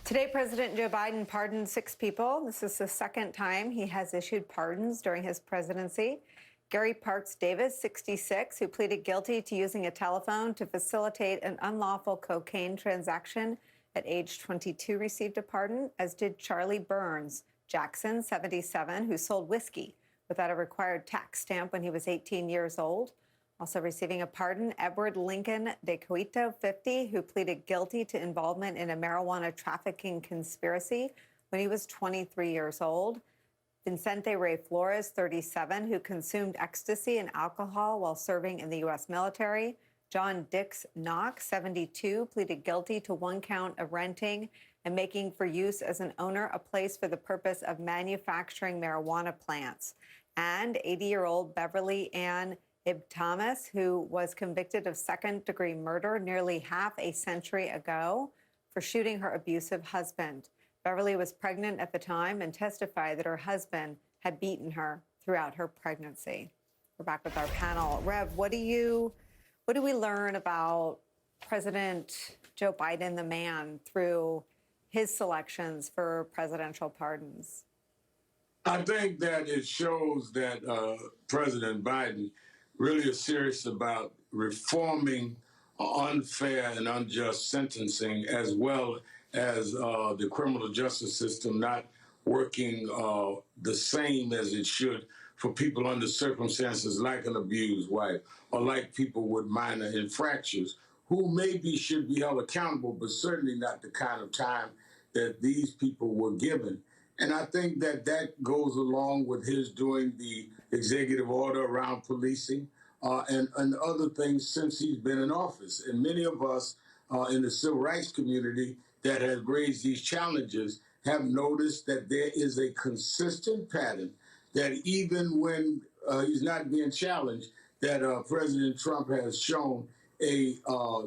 Today, President Joe Biden pardoned 6 people. This is the second time he has issued pardons during his presidency. Gary Parks Davis, 66, who pleaded guilty to using a telephone to facilitate an unlawful cocaine transaction at age 22, received a pardon, as did Charlie Burns Jackson, 77, who sold whiskey without a required tax stamp when he was 18 years old. Also receiving a pardon, Edward Lincoln de Coito, 50, who pleaded guilty to involvement in a marijuana trafficking conspiracy when he was 23 years old. Vicente Ray Flores, 37, who consumed ecstasy and alcohol while serving in the U.S. military. John Dix Knox, 72, pleaded guilty to 1 count of renting and making for use as an owner a place for the purpose of manufacturing marijuana plants. And 80-year-old Beverly Ann Thomas, who was convicted of second-degree murder nearly half a century ago for shooting her abusive husband. Beverly was pregnant at the time and testified that her husband had beaten her throughout her pregnancy. We're back with our panel. Rev, what do we learn about President Joe Biden, the man, through his selections for presidential pardons? I think that it shows that President Biden really is serious about reforming unfair and unjust sentencing, as well as the criminal justice system not working the same as it should for people under circumstances like an abused wife or like people with minor infractions who maybe should be held accountable, but certainly not the kind of time that these people were given. And I think that that goes along with his doing the executive order around policing and other things since he's been in office. And many of us in the civil rights community that have raised these challenges have noticed that there is a consistent pattern that even when he's not being challenged, that President Trump has shown a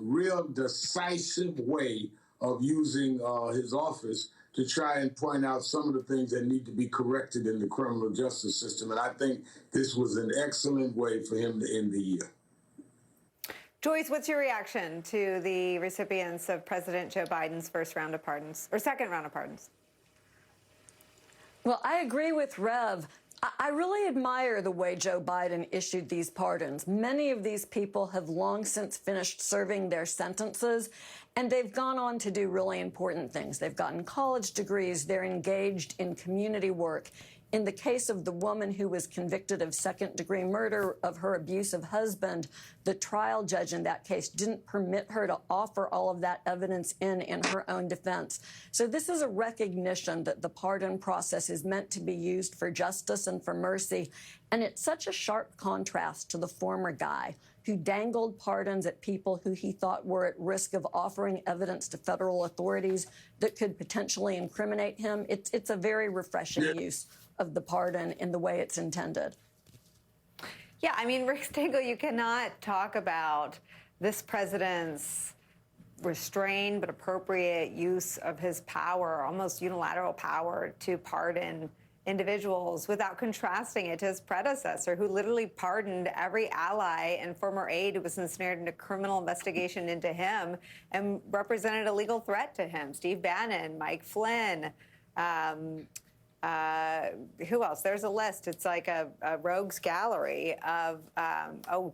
real decisive way of using his office to try and point out some of the things that need to be corrected in the criminal justice system. And I think this was an excellent way for him to end the year. Joyce, what's your reaction to the recipients of President Joe Biden's first round of pardons, or second round of pardons? Well, I agree with Rev. I really admire the way Joe Biden issued these pardons. Many of these people have long since finished serving their sentences, and they've gone on to do really important things. They've gotten college degrees. They're engaged in community work. In the case of the woman who was convicted of second-degree murder of her abusive husband, the trial judge in that case didn't permit her to offer all of that evidence in her own defense. So this is a recognition that the pardon process is meant to be used for justice and for mercy. And it's such a sharp contrast to the former guy who dangled pardons at people who he thought were at risk of offering evidence to federal authorities that could potentially incriminate him. It's a very refreshing use of the pardon in the way it's intended. Yeah, I mean, Rick Stengel, you cannot talk about this president's restrained but appropriate use of his power, almost unilateral power, to pardon individuals without contrasting it to his predecessor, who literally pardoned every ally and former aide who was ensnared in a criminal investigation into him and represented a legal threat to him. Steve Bannon, Mike Flynn, who else? There's a list. It's like a rogues gallery of,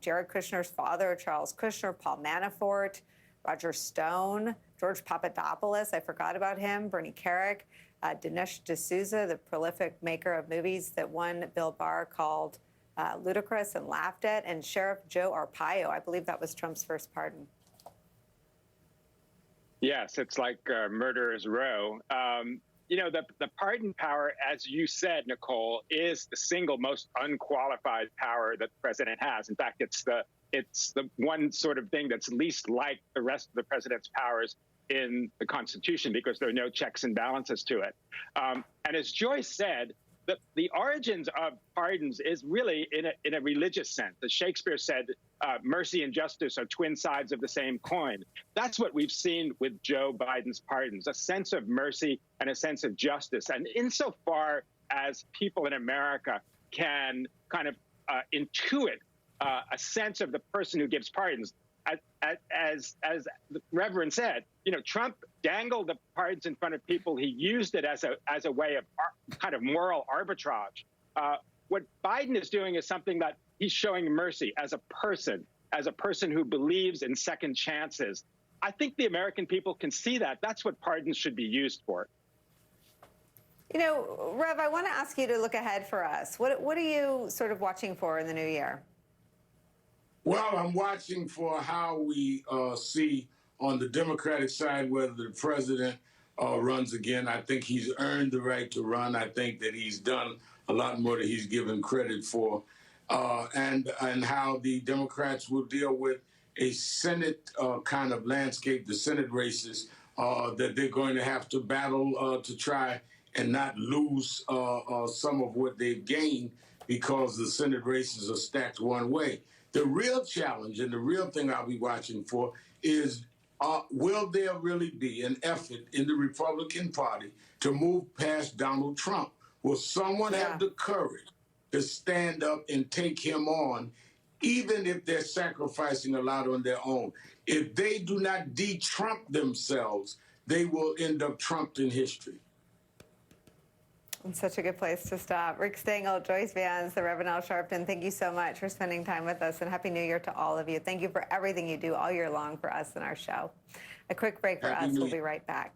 Jared Kushner's father, Charles Kushner, Paul Manafort, Roger Stone, George Papadopoulos, I forgot about him, Bernie Kerik, Dinesh D'Souza, the prolific maker of movies that one Bill Barr called ludicrous and laughed at, and Sheriff Joe Arpaio. I believe that was Trump's first pardon. Yes, it's like Murderer's Row. You know, the pardon power, as you said, Nicole, is the single most unqualified power that the president has. In fact, it's the one sort of thing that's least like the rest of the president's powers in the Constitution, because there are no checks and balances to it. And as Joyce said, the origins of pardons is really in a religious sense. As Shakespeare said, mercy and justice are twin sides of the same coin. That's what we've seen with Joe Biden's pardons, a sense of mercy and a sense of justice. And insofar as people in America can kind of intuit a sense of the person who gives pardons, as the Reverend said, you know, Trump dangled the pardons in front of people. He used it as a way of kind of moral arbitrage. What Biden is doing is something that he's showing mercy as a person who believes in second chances. I think the American people can see that. That's what pardons should be used for. You know, Rev, I want to ask you to look ahead for us. What are you sort of watching for in the new year? Well, I'm watching for how we see on the Democratic side whether the president runs again. I think he's earned the right to run. I think that he's done a lot more than he's given credit for. And how the Democrats will deal with a Senate kind of landscape, the Senate races that they're going to have to battle to try and not lose some of what they've gained because the Senate races are stacked one way. The real challenge and the real thing I'll be watching for is will there really be an effort in the Republican Party to move past Donald Trump? Will someone have the courage to stand up and take him on, even if they're sacrificing a lot on their own? If they do not de-Trump themselves, they will end up trumped in history. It's such a good place to stop. Rick Stengel, Joyce Vance, the Reverend Al Sharpton, thank you so much for spending time with us, and Happy New Year to all of you. Thank you for everything you do all year long for us and our show. A quick break for us. We'll be right back.